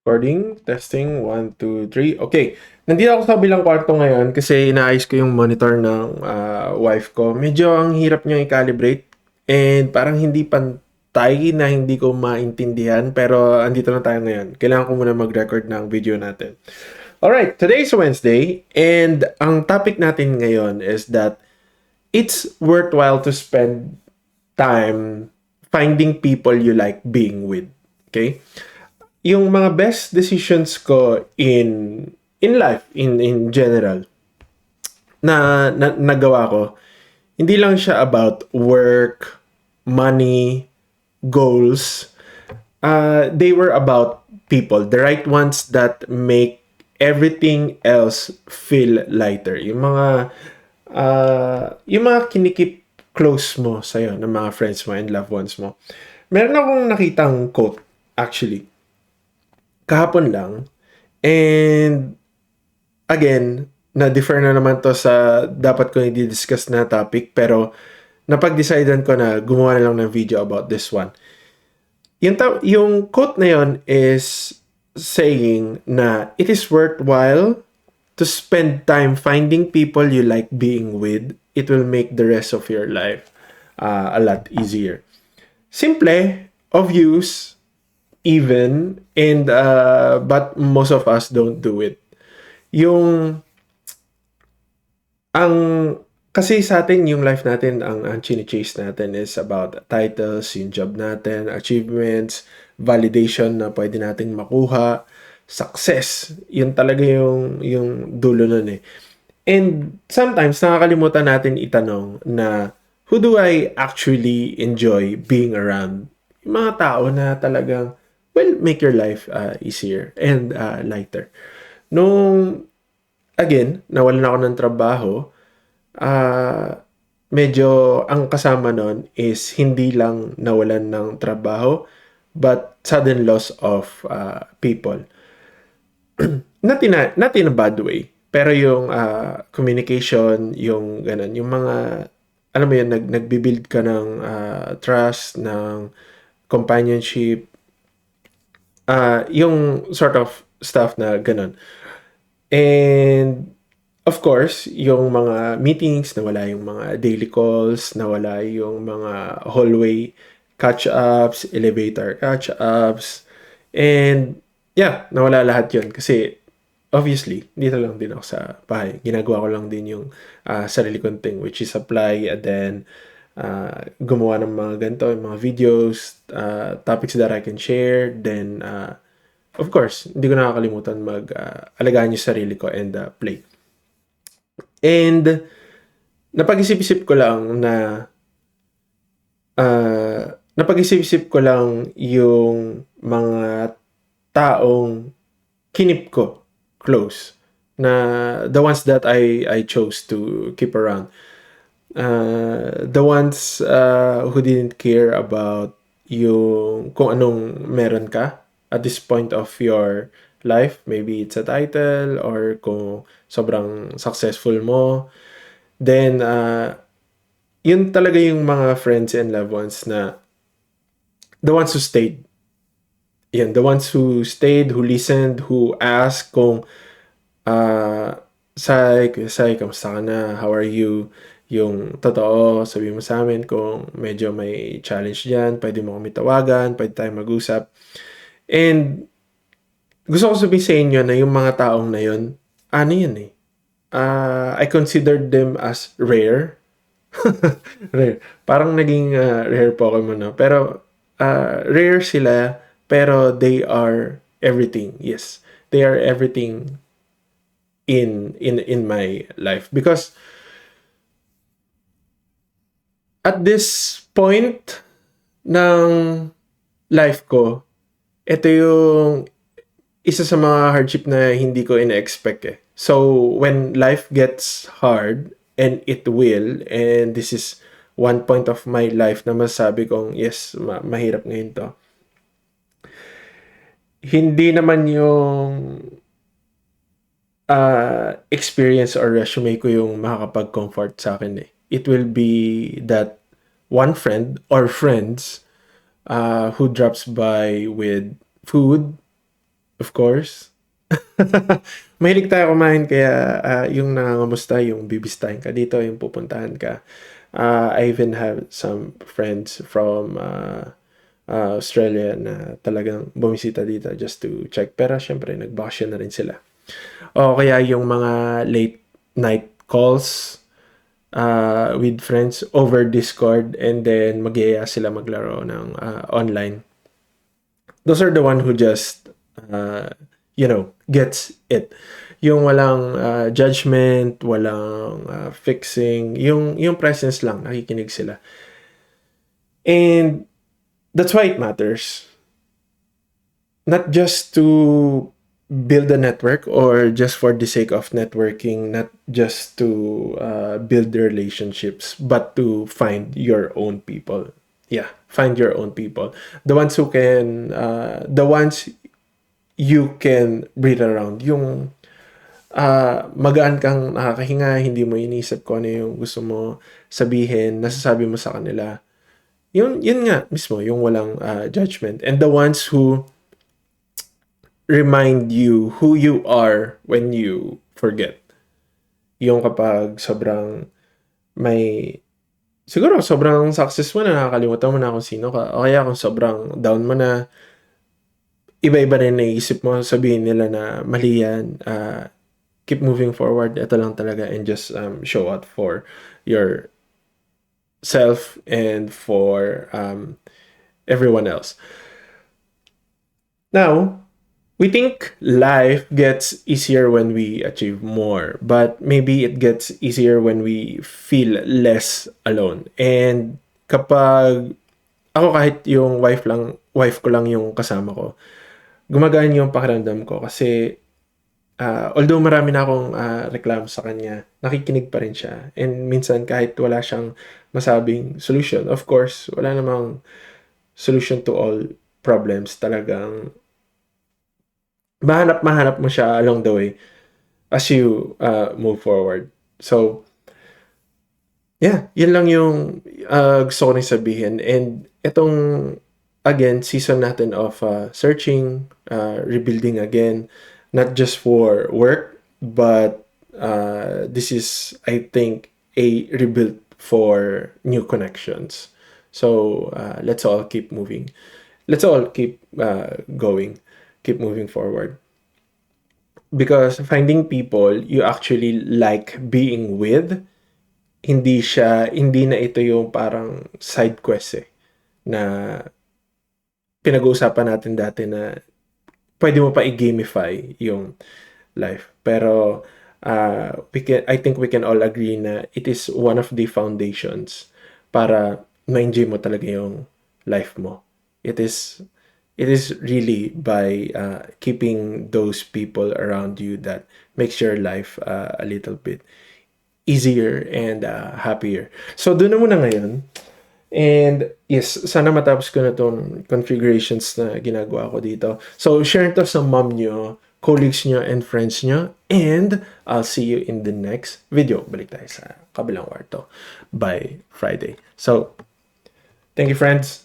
Recording, testing, 1, 2, 3. Okay. Nandito ako sa bilang kwarto ngayon kasi inaayos ko yung monitor ng wife ko. Medyo ang hirap niyang i-calibrate and parang hindi pantay na hindi ko maintindihan pero andito na tayo ngayon. Kailangan ko muna mag-record ng video natin. Alright, today's Wednesday and ang topic natin ngayon is that it's worthwhile to spend time finding people you like being with. Okay? Yung mga best decisions ko in life in general na nagawa ko, hindi lang siya about work, money, goals. They were about people, the right ones that make everything else feel lighter. Yung mga kinikip close mo sa'yo ng mga friends mo and loved ones mo. Meron akong nakitang quote, actually, kahapon lang. And again, na-defer na naman to sa dapat ko i-discuss na topic, pero napag-decidean ko na gumawa na lang ng video about this one. Yung quote na yon is saying na it is worthwhile to spend time finding people you like being with. It will make the rest of your life a lot easier. Simple, obvious, even, and but most of us don't do it. Yung ang kasi sa atin yung life natin ang chine-chase natin is about titles, yung job natin, achievements, validation na pwede nating makuha, success. Yun talaga yung dulo nun eh. And sometimes nakakalimutan natin itanong na who do I actually enjoy being around? Yung mga tao na talagang make your life easier and lighter. Nung again, nawalan ako ng trabaho, medyo ang kasama nun is hindi lang nawalan ng trabaho, but sudden loss of people. Not in a bad way, pero yung communication, yung ganun, yung mga, alam mo yun, nagbibuild ka ng trust, ng companionship, yung sort of stuff na ganun. And of course, yung mga meetings, nawala yung mga daily calls, nawala yung mga hallway catch-ups, elevator catch-ups, and yeah, nawala lahat yun. Kasi obviously, dito lang din ako sa bahay. Ginagawa ko lang din yung sarili kong thing, which is apply and then gumawa ng mga ganito, yung mga videos, topics that I can share, then of course, hindi ko nakakalimutan alagaan yung sarili ko and play. And napag-isip-isip ko lang na napag-isip-isip ko lang yung mga taong kinip ko close na the ones that I chose to keep around. The ones who didn't care about yung kung anong meron ka at this point of your life. Maybe it's a title or kung sobrang successful mo. Then, yun talaga yung mga friends and loved ones na the ones who stayed. Yan, the ones who stayed, who listened, who asked kung Sai, kamusta ka na? How are you? Yung totoo, sabi mo sa amin kung medyo may challenge dyan, pwede mo kami tawagan, pwede tayong mag-usap. And gusto ko sabihin sa inyo na yung mga taong na yun, ano yun eh, I considered them as rare. Rare. Parang naging rare Pokemon, no? Pero rare sila, pero they are everything. Yes, they are everything in my life. Because at this point ng life ko, ito yung isa sa mga hardship na hindi ko ina-expect eh. So, when life gets hard, and it will, and this is one point of my life na masabi kong, yes, mahirap ngayon to. Hindi naman yung experience or resume ko yung makakapag-comfort sa akin eh. It will be that one friend or friends who drops by with food, of course. Mahilig tayo kumain kaya yung nangangamusta, yung bibistahin ka dito, yung pupuntahan ka. I even have some friends from Australia na talagang bumisita dito just to check. Pero syempre, nagbakasyon na rin sila. O kaya yung mga late night calls with friends over Discord and then magyaya sila maglaro ng online. Those are the one who just, gets it. Yung walang judgment, walang fixing, yung presence lang, nakikinig sila. And that's why it matters. Not just to build a network or just for the sake of networking, not just to build the relationships, but to find your own people. Yeah, find your own people. The ones who can, the ones you can breathe around. Yung magaan kang nakakahinga, hindi mo inisip kung ano yung gusto mo sabihin, nasasabi mo sa kanila. Yun nga mismo, yung walang judgment. And the ones who remind you who you are when you forget. Yung kapag sobrang may, siguro sobrang success mo na, nakakalimutan mo na kung sino ka. O kaya kung sobrang down mo na, iba-iba rin naisip mo, sabihin nila na mali yan, keep moving forward, ito lang talaga, and just show out for your self and for everyone else. Now, we think life gets easier when we achieve more, but maybe it gets easier when we feel less alone. And kapag ako kahit yung wife ko lang yung kasama ko, gumagaan yung pakiramdam ko kasi although marami na akong reklamo sa kanya, nakikinig pa rin siya. And minsan kahit wala siyang masabing solution, of course, wala namang solution to all problems. Talagang mahanap mo siya along the way as you move forward. So, yeah, yun lang yung gusto ko rin sabihin. And itong, again, season natin of searching, rebuilding again, not just for work, but this is, I think, a rebuild for new connections. So, let's all keep moving. Let's all keep going, keep moving forward. Because finding people you actually like being with, hindi na ito yung parang side quest na pinag-uusapan natin dati na pwede mo pa i-gamify yung life. Pero I think we can all agree na it is one of the foundations para ma-enjoy mo talaga yung life mo. It is really by keeping those people around you that makes your life a little bit easier and happier. So, doon na muna ngayon. And yes, sana matapos ko na itong configurations na ginagawa ko dito. So, share to sa mom nyo, colleagues nyo, and friends nyo. And I'll see you in the next video. Balik tayo sa kabilang kwarto by Friday. So, thank you, friends.